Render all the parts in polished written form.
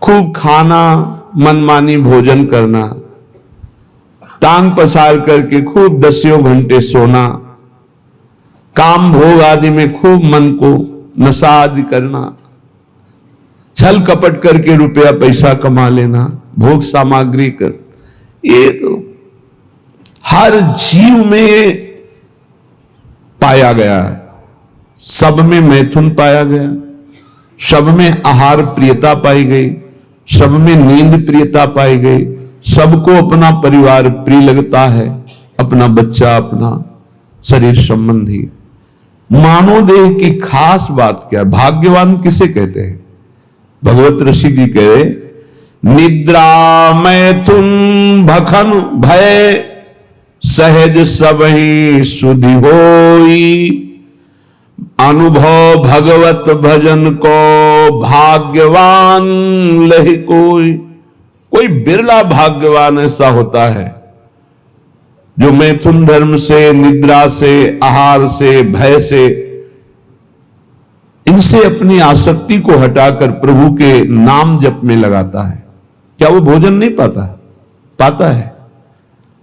खूब खाना, मनमानी भोजन करना, टांग पसार करके खूब 10 घंटे सोना, काम भोग आदि में खूब मन को नशा आदि करना, छल कपट करके रुपया पैसा कमा लेना, भोग सामग्री कर, ये तो हर जीव में पाया गया है। सब में मैथुन पाया गया, सब में आहार प्रियता पाई गई, सब में नींद प्रियता पाई गई, सबको अपना परिवार प्रिय लगता है, अपना बच्चा, अपना शरीर संबंधी। मानव देह की खास बात क्या है? भाग्यवान किसे कहते हैं? भगवत ऋषि जी कहे, निद्रा मैथुन भखन भय सहज सबहि सुधि होई, अनुभव भगवत भजन को भाग्यवान लहि कोई। कोई बिरला भाग्यवान ऐसा होता है जो मैथुन धर्म से, निद्रा से, आहार से, भय से, इनसे अपनी आसक्ति को हटाकर प्रभु के नाम जप में लगाता है। क्या वो भोजन नहीं पाता? पाता है,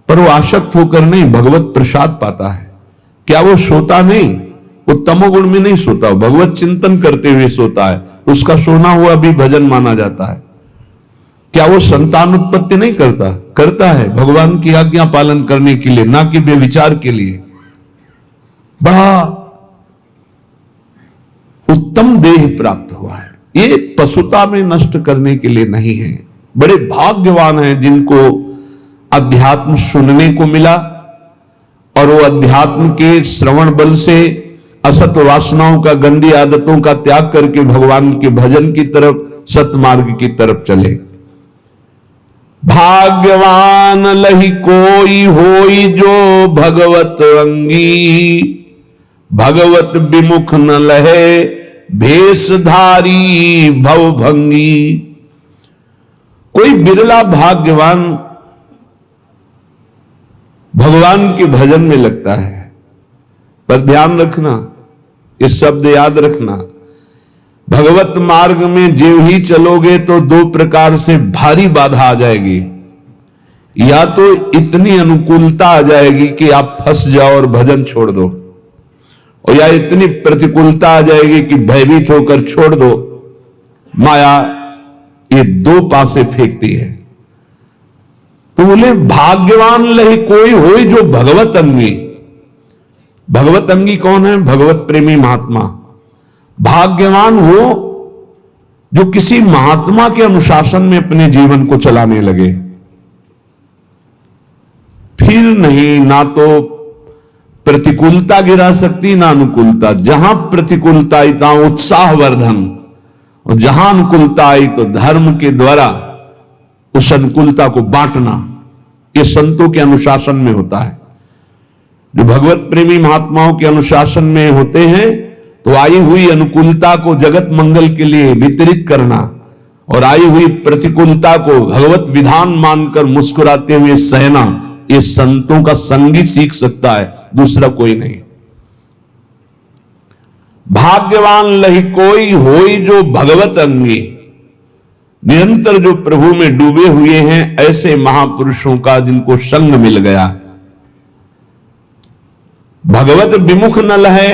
पर वो आसक्त होकर नहीं, भगवत प्रसाद पाता है। क्या वो सोता नहीं? वो तमोगुण में नहीं सोता, भगवत चिंतन करते हुए सोता है, उसका सोना हुआ भी भजन माना जाता है। क्या वो संतान उत्पत्ति नहीं करता? करता है, भगवान की आज्ञा पालन करने के लिए, ना कि व्यभिचार के लिए। बड़ा उत्तम देह प्राप्त हुआ है, ये पशुता में नष्ट करने के लिए नहीं है। बड़े भाग्यवान हैं जिनको अध्यात्म सुनने को मिला और वो अध्यात्म के श्रवण बल से असत वासनाओं का, गंदी आदतों का त्याग करके भगवान के भजन की तरफ, सतमार्ग की तरफ चले। भाग्यवान लहि कोई होई जो भगवत अंगी, भगवत विमुख न लहे भेषधारी भवभंगी। कोई बिरला भाग्यवान भगवान के भजन में लगता है। पर ध्यान रखना, ये शब्द याद रखना, भगवत मार्ग में जो ही चलोगे तो दो प्रकार से भारी बाधा आ जाएगी। या तो इतनी अनुकूलता आ जाएगी कि आप फंस जाओ और भजन छोड़ दो, और या इतनी प्रतिकूलता आ जाएगी कि भयभीत होकर छोड़ दो। माया ये दो पासे फेंकती है। तो बोले भाग्यवान लहि कोई होई जो भगवत अंगी। भगवत अंगी कौन है? भगवत प्रेमी महात्मा। भाग्यवान वो जो किसी महात्मा के अनुशासन में अपने जीवन को चलाने लगे। फिर नहीं, ना तो प्रतिकूलता गिरा सकती, ना अनुकूलता। जहां प्रतिकूलता आई तहां उत्साहवर्धन, और जहां अनुकूलता आई तो धर्म के द्वारा उस अनुकूलता को बांटना। ये संतों के अनुशासन में होता है। जो भगवत प्रेमी महात्माओं के अनुशासन में होते हैं तो आई हुई अनुकूलता को जगत मंगल के लिए वितरित करना, और आई हुई प्रतिकूलता को भगवत विधान मानकर मुस्कुराते हुए सहना, ये संतों का संगी सीख सकता है, दूसरा कोई नहीं। भाग्यवान लहि कोई होई जो भगवत अंगी। निरंतर जो प्रभु में डूबे हुए हैं, ऐसे महापुरुषों का जिनको संग मिल गया। भगवत विमुख न लहे,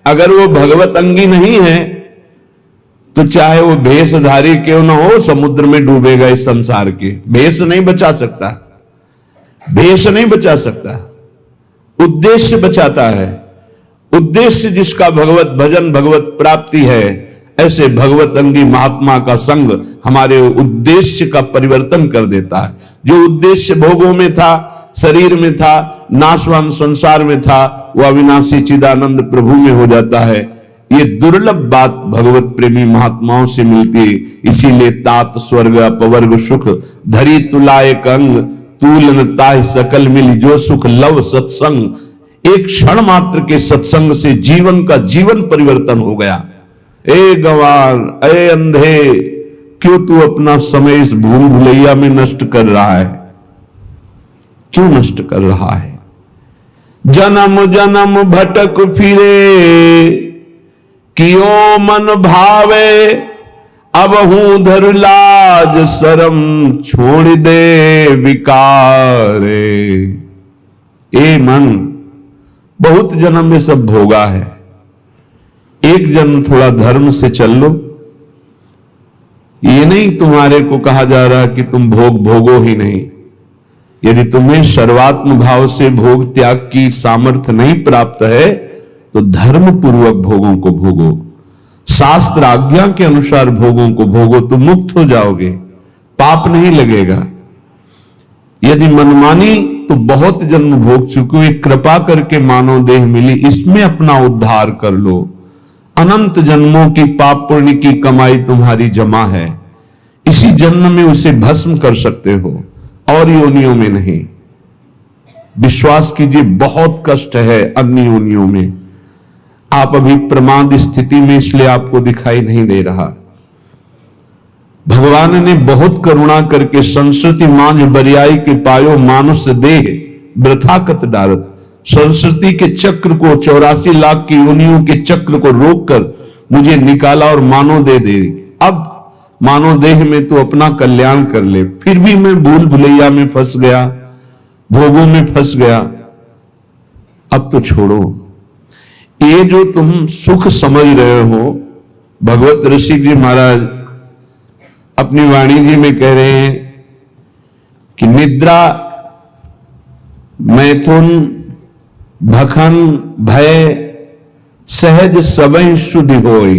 अगर वो भगवत अंगी नहीं है तो चाहे वो भेषधारी क्यों न हो, समुद्र में डूबेगा। इस संसार के भेष नहीं बचा सकता, भेष नहीं बचा सकता, उद्देश्य बचाता है। उद्देश्य जिसका भगवत भजन, भगवत प्राप्ति है, ऐसे भगवत अंगी महात्मा का संग हमारे उद्देश्य का परिवर्तन कर देता है। जो उद्देश्य भोगों में था, शरीर में था, नाशवान संसार में था, वो अविनाशी चिदानंद प्रभु में हो जाता है। ये दुर्लभ बात भगवत प्रेमी महात्माओं से मिलती है। इसीलिए तात स्वर्ग अपवर्ग सुख धरी तुलाए कंग, तूलन ताहि सकल मिली जो सुख लव सत्संग। एक क्षण मात्र के सत्संग से जीवन का जीवन परिवर्तन हो गया। ए गंवार, ए अंधे, क्यों तू अपना समय इस भूल भुलैया में नष्ट कर रहा है? क्यों नष्ट कर रहा है? जन्म जन्म भटक फिरे, कियो मन भावे अब हूं धर लाज शरम छोड़ दे विकारे। ए मन, बहुत जन्म में सब भोगा है, एक जन्म थोड़ा धर्म से चल लो। ये नहीं तुम्हारे को कहा जा रहा कि तुम भोग भोगो ही नहीं। यदि तुम्हें सर्वात्म भाव से भोग त्याग की सामर्थ्य नहीं प्राप्त है तो धर्म पूर्वक भोगों को भोगो, शास्त्र आज्ञा के अनुसार भोगों को भोगो, तो मुक्त हो जाओगे, पाप नहीं लगेगा। यदि मनमानी तो बहुत जन्म भोग चुके हुए, कृपा करके मानव देह मिली, इसमें अपना उद्धार कर लो। अनंत जन्मों की पाप पुण्य की कमाई तुम्हारी जमा है, इसी जन्म में उसे भस्म कर सकते हो और योनियों में नहीं। विश्वास कीजिए, बहुत कष्ट है अन्य योनियों में। आप अभी प्रमाद स्थिति में, इसलिए आपको दिखाई नहीं दे रहा। भगवान ने बहुत करुणा करके संस्कृति मांझ बरियाई के पायो मानुष देह वृथा कत डारत, संस्कृति के चक्र को, 84 लाख की योनियों के चक्र को रोककर मुझे निकाला और मानव दे दे। अब मानव देह में तो अपना कल्याण कर ले, फिर भी मैं भूल भुलैया में फंस गया, भोगों में फंस गया। अब तो छोड़ो। ये जो तुम सुख समझ रहे हो, भगवत ऋषि जी महाराज अपनी वाणी जी में कह रहे हैं कि निद्रा, मैथुन, भखन, भय सहज सबई शुद्धि होई,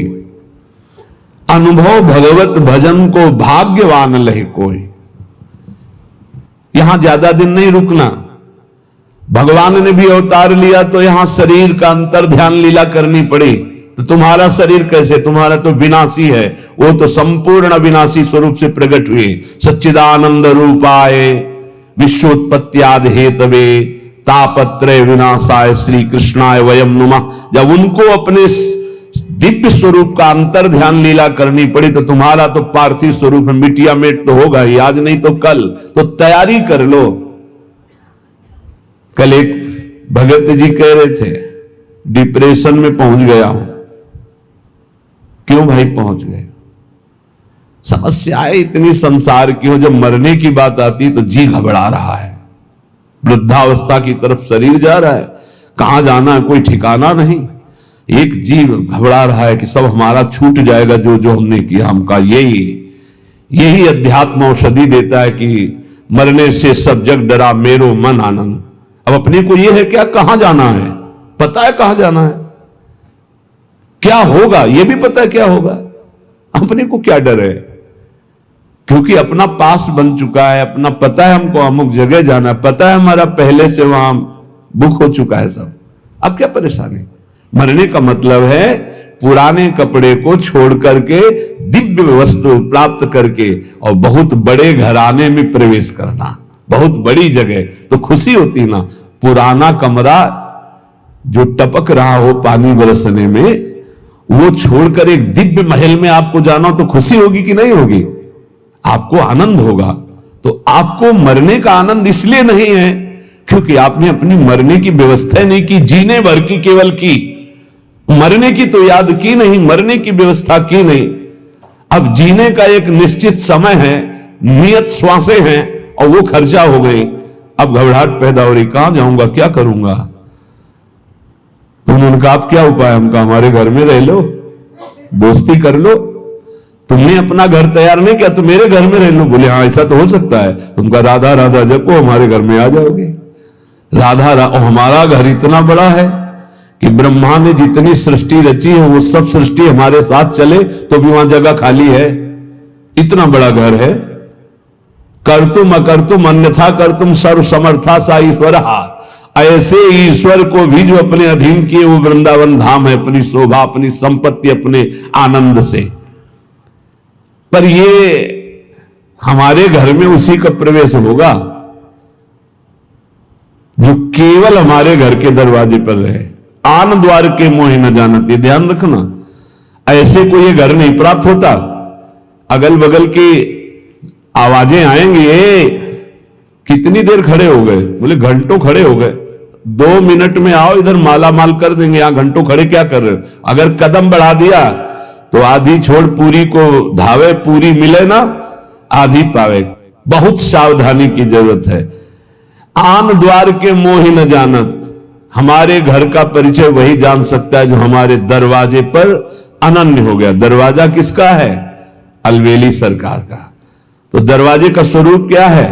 अनुभव भगवत भजन को भाग्यवान लहे कोई। यहां ज्यादा दिन नहीं रुकना। भगवान ने भी अवतार लिया तो यहां शरीर का अंतर ध्यान लीला करनी पड़ी। तो तुम्हारा शरीर कैसे, तुम्हारा तो विनाशी है, वो तो संपूर्ण विनाशी स्वरूप से प्रकट हुए। सच्चिदानंद रूपाय विश्वोत्पत्त्यादि हेतवे तापत्रय विनाशाय श्री कृष्णाय वयम नुमः। जब उनको अपने दिव्य स्वरूप का अंतर ध्यान लीला करनी पड़ी तो तुम्हारा तो पार्थिव स्वरूप में मिटिया मेट तो होगा ही, आज नहीं तो कल। तो तैयारी कर लो। कल एक भगत जी कह रहे थे, डिप्रेशन में पहुंच गया हूं। क्यों भाई पहुंच गए? समस्याएं इतनी संसार की हो, जब मरने की बात आती तो जी घबरा रहा है, वृद्धावस्था की तरफ शरीर जा रहा है, कहां जाना है कोई ठिकाना नहीं। एक जीव घबरा रहा है कि सब हमारा छूट जाएगा, जो जो हमने किया हमका। यही अध्यात्म औषधि देता है कि मरने से सब जग डरा मेरो मन आनंद। अब अपने को यह है क्या, कहां जाना है, पता है कहां जाना है, क्या होगा यह भी पता है क्या होगा। अपने को क्या डर है, क्योंकि अपना पास बन चुका है, अपना पता है हमको अमुक जगह जाना है, पता है हमारा पहले से वहां बुक हो चुका है सब। अब क्या परेशानी। मरने का मतलब है पुराने कपड़े को छोड़ करके दिव्य वस्तु प्राप्त करके और बहुत बड़े घराने में प्रवेश करना, बहुत बड़ी जगह। तो खुशी होती ना। पुराना कमरा जो टपक रहा हो पानी बरसने में, वो छोड़कर एक दिव्य महल में आपको जाना, तो खुशी होगी कि नहीं होगी? आपको आनंद होगा। तो आपको मरने का आनंद इसलिए नहीं है क्योंकि आपने अपनी मरने की व्यवस्था नहीं की, जीने भर की केवल की, मरने की तो याद की नहीं, मरने की व्यवस्था की नहीं। अब जीने का एक निश्चित समय है, नियत श्वासें हैं और वो खर्चा हो गई। अब घबराहट पैदा हो रही, कहां जाऊंगा, क्या करूंगा। तो उन्होंने कहा आप क्या उपाय, हमका हमारे घर में रह लो, दोस्ती कर लो। तुमने अपना घर तैयार नहीं किया तो मेरे घर में रह लो। बोले हाँ ऐसा तो हो सकता है। तुमका राधा राधा जपो, हमारे घर में आ जाओगे। राधा हमारा घर इतना बड़ा है कि ब्रह्मा ने जितनी सृष्टि रची है वो सब सृष्टि हमारे साथ चले तो भी वहां जगह खाली है। इतना बड़ा घर है। कर्तुम अकर्तुम अन्यथा कर्तुम सर्व समर्था सा ईश्वर। ऐसे ईश्वर को भी जो अपने अधीन किए वो वृंदावन धाम है, अपनी शोभा, अपनी संपत्ति, अपने आनंद से। पर ये हमारे घर में उसी का प्रवेश होगा जो केवल हमारे घर के दरवाजे पर रहे। आन द्वार के मोह न जानते, ध्यान रखना। ऐसे को ये घर नहीं प्राप्त होता। अगल बगल की आवाजें आएंगी, कितनी देर खड़े हो गए? बोले घंटों खड़े हो गए। 2 मिनट में आओ, इधर माला माल कर देंगे। यहां घंटों खड़े क्या कर रहे हो? अगर कदम बढ़ा दिया तो आधी छोड़ पूरी को धावे, पूरी मिले ना आधी पावे। बहुत सावधानी की जरूरत है। आन द्वार के मोहि न जानत, हमारे घर का परिचय वही जान सकता है जो हमारे दरवाजे पर अनन्य हो गया। दरवाजा किसका है? अलवेली सरकार का। तो दरवाजे का स्वरूप क्या है?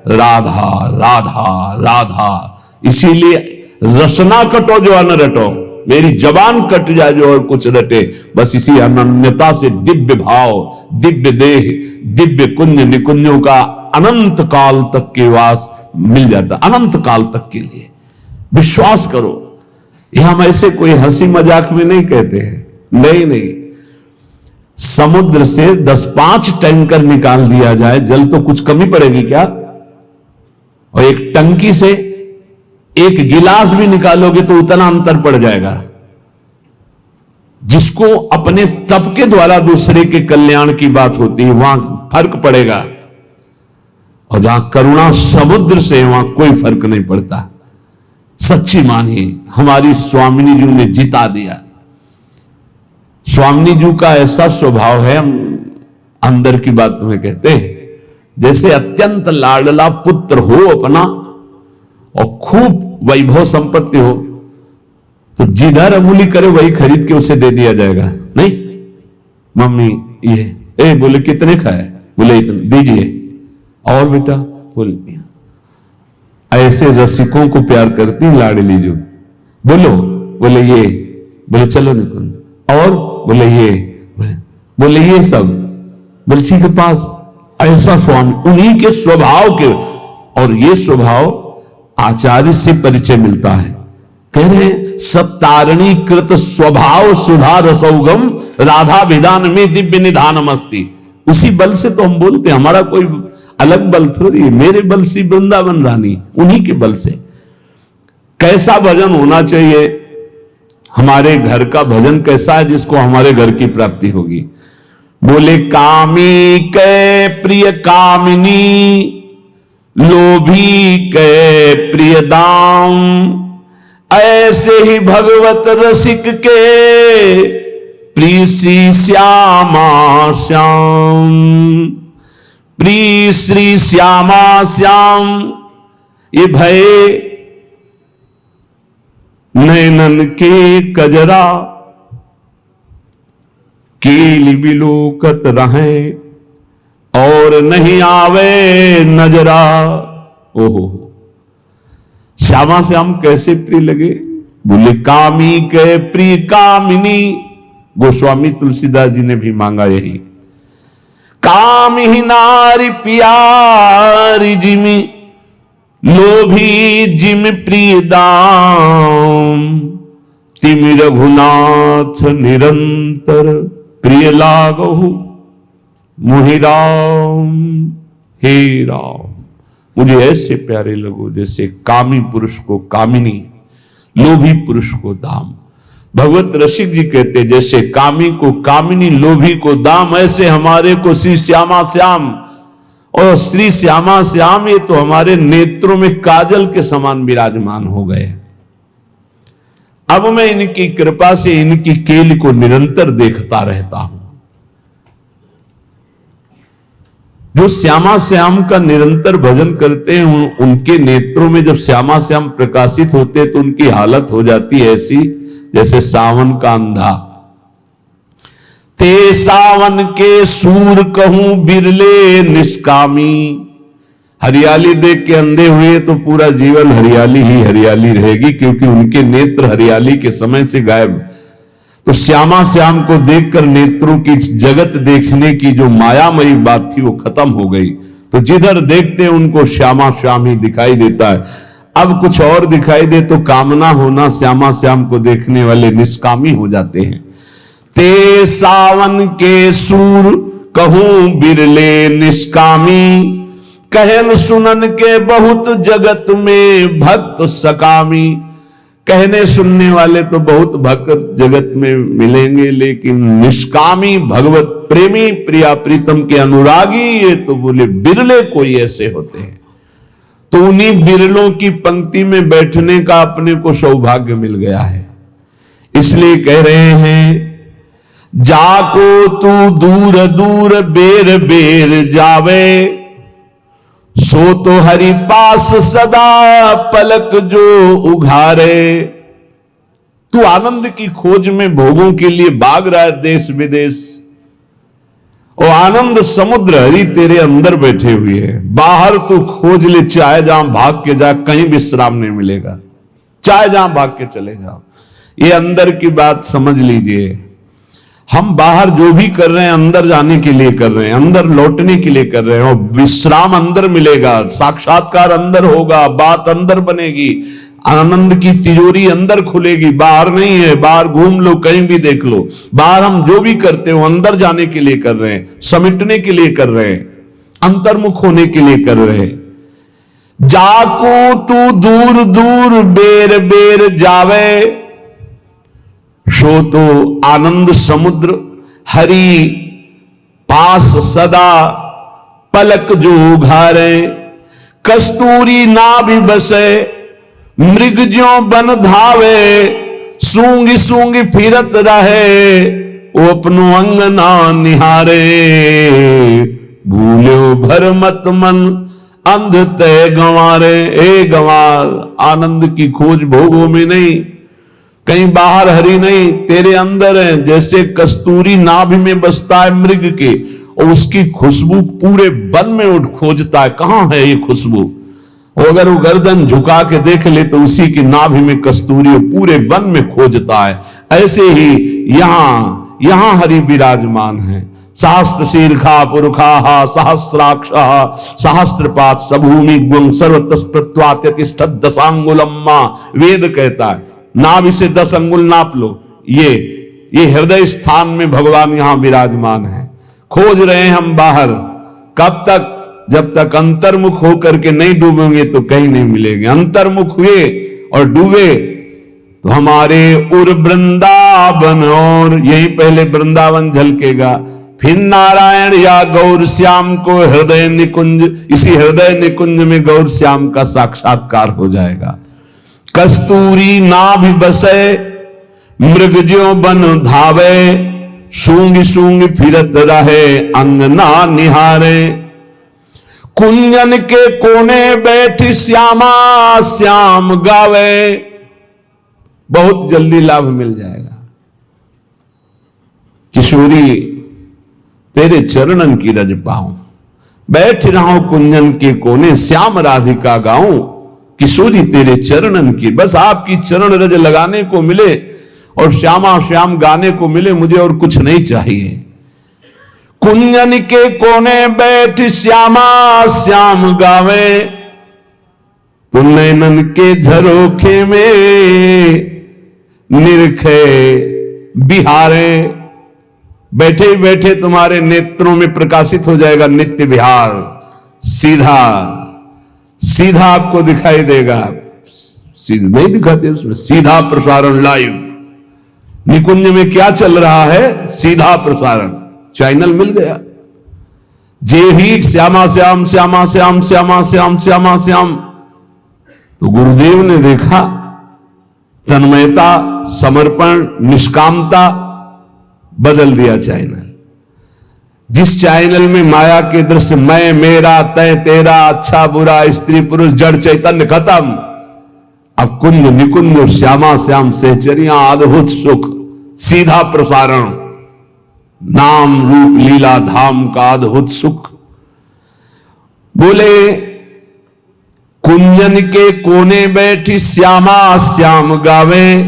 राधा राधा राधा। इसीलिए रसना कटो जो अन रटो, मेरी जबान कट जाए जो और कुछ रटे। बस इसी अनन्यता से दिव्य भाव, दिव्य देह, दिव्य कुंज निकुंजों का अनंत काल तक के वास मिल जाता, अनंत काल तक के लिए। विश्वास करो, ये हम ऐसे कोई हंसी मजाक में नहीं कहते हैं। नहीं, समुद्र से 10-5 टैंकर निकाल दिया जाए, जल तो कुछ कमी पड़ेगी क्या? और एक टंकी से एक गिलास भी निकालोगे तो उतना अंतर पड़ जाएगा। जिसको अपने तप के द्वारा दूसरे के कल्याण की बात होती है वहां फर्क पड़ेगा, और जहां करुणा समुद्र से वहां कोई फर्क नहीं पड़ता। सच्ची मानिए, हमारी स्वामिनी जी ने जिता दिया। स्वामिनी जी का ऐसा स्वभाव है, हम अंदर की बात तुम्हें कहते हैं, जैसे अत्यंत लाडला पुत्र हो अपना और खूब वैभव संपत्ति हो तो जिधर अंगुली करे वही खरीद के उसे दे दिया जाएगा। नहीं, मम्मी ये बोले कितने का है? बोले दीजिए। और बेटा बोले, ऐसे रसिकों को प्यार करती लाडली जो। बोलो, बोले ये, बोले चलो निकुंज, और बोले ये, बोले ये सब, बोले ठीक है पास। ऐसा स्वामी, उन्हीं के स्वभाव के, और ये स्वभाव आचार्य से परिचय मिलता है। कह रहे सब तारणी कृत स्वभाव सुधा रसौगम राधा विधान में दिव्य निधानम अस्ति। उसी बल से तो हम बोलते हैं, हमारा कोई अलग बल थोड़ी है। मेरे बल से वृंदावन रानी, उन्हीं के बल से। कैसा भजन होना चाहिए? हमारे घर का भजन कैसा है जिसको हमारे घर की प्राप्ति होगी? बोले कामी के प्रिय कामिनी, लोभी के प्रिय दाम, ऐसे ही भगवत रसिक के प्रिय श्री श्यामा श्याम। प्रिय श्री श्यामा श्याम, ये भय नैनन के कजरा, कील बिलोकत रहे और नहीं आवे नजरा। ओहो, श्यामा श्याम कैसे प्रिय लगे? बोले कामी के प्रिय कामिनी। गोस्वामी तुलसीदास जी ने भी मांगा यही। काम ही नारी प्यारी जिमी, लोभी जिम प्रिय दाम, तिम रघुनाथ निरंतर प्रिय लागहु मुहि राम। हे राम, मुझे ऐसे प्यारे लगो जैसे कामी पुरुष को कामिनी, लोभी पुरुष को दाम। भगवत रसिक जी कहते जैसे कामी को कामिनी, लोभी को दाम, ऐसे हमारे को श्री श्यामा श्याम। और श्री श्यामा श्याम ये तो हमारे नेत्रों में काजल के समान विराजमान हो गए। अब मैं इनकी कृपा से इनकी केल को निरंतर देखता रहता हूं। जो श्यामा श्याम का निरंतर भजन करते हैं, उनके नेत्रों में जब श्यामा श्याम प्रकाशित होते हैं तो उनकी हालत हो जाती है ऐसी जैसे सावन का अंधा। ते सावन के सूर कहूं बिरले निष्कामी। हरियाली देख के अंधे हुए तो पूरा जीवन हरियाली ही हरियाली रहेगी, क्योंकि उनके नेत्र हरियाली के समय से गायब। तो श्यामा श्याम को देखकर नेत्रों की जगत देखने की जो मायामयी बात थी वो खत्म हो गई। तो जिधर देखते हैं उनको श्यामा श्याम ही दिखाई देता है। अब कुछ और दिखाई दे तो कामना होना, श्यामा श्याम को देखने वाले निष्कामी हो जाते हैं। ते सावन के सूर कहूं बिरले निष्कामी, कहन सुनन के बहुत जगत में भक्त सकामी। कहने सुनने वाले तो बहुत भक्त जगत में मिलेंगे, लेकिन निष्कामी भगवत प्रेमी प्रिया प्रीतम के अनुरागी ये तो बोले बिरले कोई ऐसे होते हैं। तो उन्हीं बिरलों की पंक्ति में बैठने का अपने को सौभाग्य मिल गया है। इसलिए कह रहे हैं जाको तू दूर दूर बेर बेर जावे, सो तो हरि पास सदा पलक जो उघारे। तू आनंद की खोज में भोगों के लिए भाग रहा है देश विदेश, और आनंद समुद्र हरि तेरे अंदर बैठे हुए है। बाहर तू खोज ले, चाहे जहां भाग के जा, कहीं विश्राम नहीं मिलेगा, चाहे जहां भाग के चले जाओ। ये अंदर की बात समझ लीजिए। हम बाहर जो भी कर रहे हैं अंदर जाने के लिए कर रहे हैं, अंदर लौटने के लिए कर रहे हैं, और विश्राम अंदर मिलेगा, साक्षात्कार अंदर होगा, बात अंदर बनेगी, आनंद की तिजोरी अंदर खुलेगी, बाहर नहीं है। बाहर घूम लो, कहीं भी देख लो, बाहर हम जो भी करते हो अंदर जाने के लिए कर रहे हैं, समेटने के लिए कर रहे हैं, अंतर्मुख होने के लिए कर रहे हैं। जाको तू दूर दूर बेर बेर जावे, सो तो आनंद समुद्र हरि पास सदा पलक जो उघारे। कस्तूरी ना भी बसे मृग ज्यों बन धावे, सूंगी सूंगी फिरत रहे वो अपनो अंग ना निहारे। भूल्यो भर मत मन अंध तय गंवारे। ए गंवार, आनंद की खोज भोगों में नहीं, कहीं बाहर हरि नहीं, तेरे अंदर है। जैसे कस्तूरी नाभि में बसता है मृग के, और उसकी खुशबू पूरे वन में उठ खोजता है, कहां है ये खुशबू। और अगर वो गर्दन झुका के देख ले तो उसी की नाभि में कस्तूरी पूरे वन में खोजता है। ऐसे ही यहां हरि विराजमान है। सहस्त्र शीर्षा पुरुषा सहस्राक्ष सहस्त्रपात सभूमि गुण सर्वतस्प्रत्वात्यतिष्ठत् दशांगुलम्मा। वेद कहता है नाभि से 10 अंगुल नाप लो। ये हृदय स्थान में भगवान यहां विराजमान है। खोज रहे हैं हम बाहर, कब तक? जब तक अंतर्मुख होकर के नहीं डूबेंगे तो कहीं नहीं मिलेंगे। अंतर्मुख हुए और डूबे तो हमारे उर वृंदावन, और यही पहले वृंदावन झलकेगा, फिर नारायण या गौर श्याम को हृदय निकुंज, इसी हृदय निकुंज में गौर श्याम का साक्षात्कार हो जाएगा। कस्तूरी नाभि बसे मृग ज्यों बन धावे, सूंगी सूंगी फिरत रहे अंग ना निहारे। कुंजन के कोने बैठी श्यामा श्याम गावे। बहुत जल्दी लाभ मिल जाएगा। किशोरी तेरे चरणन की रज पाऊं, बैठ रहा कुंजन के कोने श्याम राधिका गाऊं। किशोरी तेरे चरणन की, बस आपकी चरण रज लगाने को मिले और श्यामा श्याम गाने को मिले, मुझे और कुछ नहीं चाहिए। कुंजन के कोने बैठ श्यामा श्याम गावे, तो नैनन के झरोखे में निरखे बिहारे। बैठे ही बैठे तुम्हारे नेत्रों में प्रकाशित हो जाएगा नित्य विहार। सीधा सीधा आपको दिखाई देगा, सीधा नहीं दिखाते उसमें, सीधा प्रसारण लाइव। निकुंज में क्या चल रहा है? सीधा प्रसारण, चैनल मिल गया। जे ही श्यामा श्याम श्यामा श्याम श्यामा श्याम श्यामा श्याम, तो गुरुदेव ने देखा तन्मयता, समर्पण, निष्कामता, बदल दिया चैनल। जिस चैनल में माया के दृश्य मैं मेरा तय तेरा अच्छा बुरा स्त्री पुरुष जड़ चैतन्य खत्म, अब कुंज निकुंज श्यामा श्याम सहचरियां अद्भुत सुख, सीधा प्रसारण, नाम रूप लीला धाम का अद्भुत सुख। बोले कुंजन के कोने बैठी श्यामा श्याम गावे,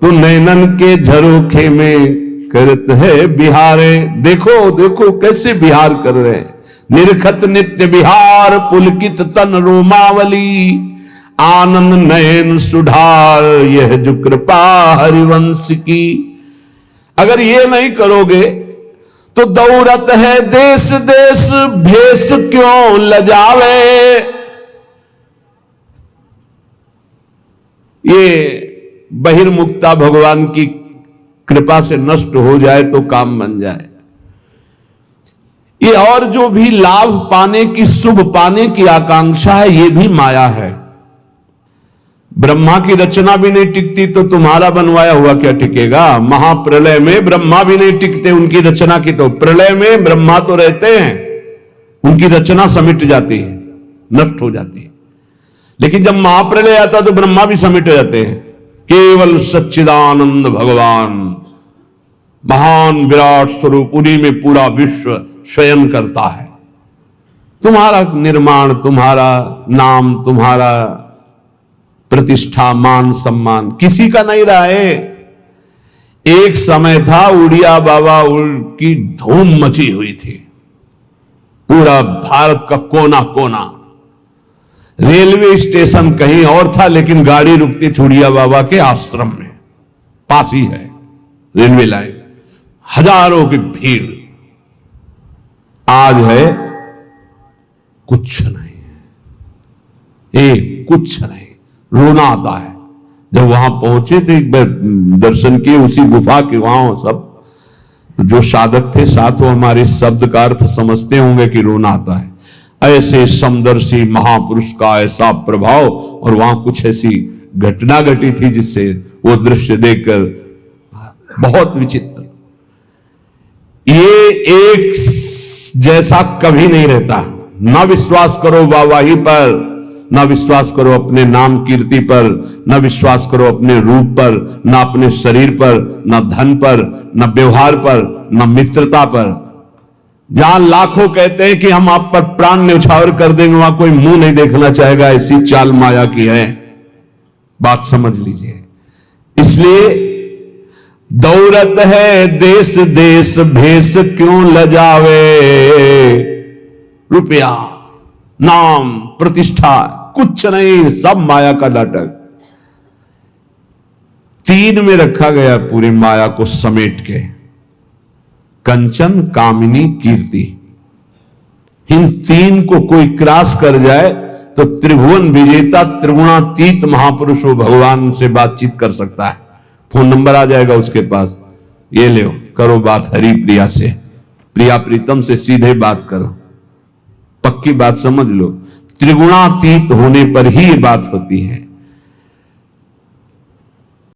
तो नैनन के झरोखे में करत है बिहारे। देखो देखो कैसे बिहार कर रहे हैं। निरखत नित्य बिहार पुलकित तन रोमावली, आनंद नयन सुधार यह जो कृपा हरिवंश की। अगर ये नहीं करोगे तो दौड़त है देश देश भेष क्यों लजावे। ये बहिर्मुक्ता भगवान की कृपा से नष्ट हो जाए तो काम बन जाए। ये और जो भी लाभ पाने की, शुभ पाने की आकांक्षा है, ये भी माया है। ब्रह्मा की रचना भी नहीं टिकती तो तुम्हारा बनवाया हुआ क्या टिकेगा। महाप्रलय में ब्रह्मा भी नहीं टिकते उनकी रचना की, तो प्रलय में ब्रह्मा तो रहते हैं, उनकी रचना समिट जाती है, नष्ट हो जाती है। लेकिन जब महाप्रलय आता तो ब्रह्मा भी समिट हो जाते हैं। केवल सच्चिदानंद भगवान महान विराट स्वरूप, उन्हीं में पूरा विश्व शयन करता है। तुम्हारा निर्माण, तुम्हारा नाम, तुम्हारा प्रतिष्ठा, मान सम्मान किसी का नहीं रहा है। एक समय था उड़िया बाबा की धूम मची हुई थी, पूरा भारत का कोना कोना। रेलवे स्टेशन कहीं और था लेकिन गाड़ी रुकती थी उड़िया बाबा के आश्रम में, पास ही है रेलवे लाइन, हजारों की भीड़। आज है कुछ नहीं है, कुछ नहीं। रोना आता है। जब वहां पहुंचे थे, एक बार दर्शन किए उसी गुफा के, वहां सब तो जो साधक थे साथ, वो हमारे शब्द का अर्थ समझते होंगे कि रोना आता है। ऐसे समदर्शी महापुरुष का ऐसा प्रभाव, और वहां कुछ ऐसी घटना घटी थी जिससे वो दृश्य देखकर बहुत विचित्र। ये एक जैसा कभी नहीं रहता। ना विश्वास करो वाहवाही पर, ना विश्वास करो अपने नाम कीर्ति पर, ना विश्वास करो अपने रूप पर, ना अपने शरीर पर, ना धन पर, ना व्यवहार पर, ना मित्रता पर। जहां लाखों कहते हैं कि हम आप पर प्राण न्यौछावर कर देंगे, वहां कोई मुंह नहीं देखना चाहेगा। ऐसी चाल माया की है, बात समझ लीजिए। इसलिए दौलत है देश देश भेष क्यों लजावे, रुपया, नाम, प्रतिष्ठा कुछ नहीं, सब माया का नाटक। तीन में रखा गया पूरी माया को समेट के, कंचन, कामिनी, कीर्ति। इन तीन को कोई क्रॉस कर जाए तो त्रिभुवन विजेता त्रिगुणातीत महापुरुष वो भगवान से बातचीत कर सकता है। फोन नंबर आ जाएगा उसके पास, ये ले करो बात हरि प्रिया से, प्रिया प्रीतम से सीधे बात करो, पक्की बात समझ लो। त्रिगुणातीत होने पर ही ये बात होती है।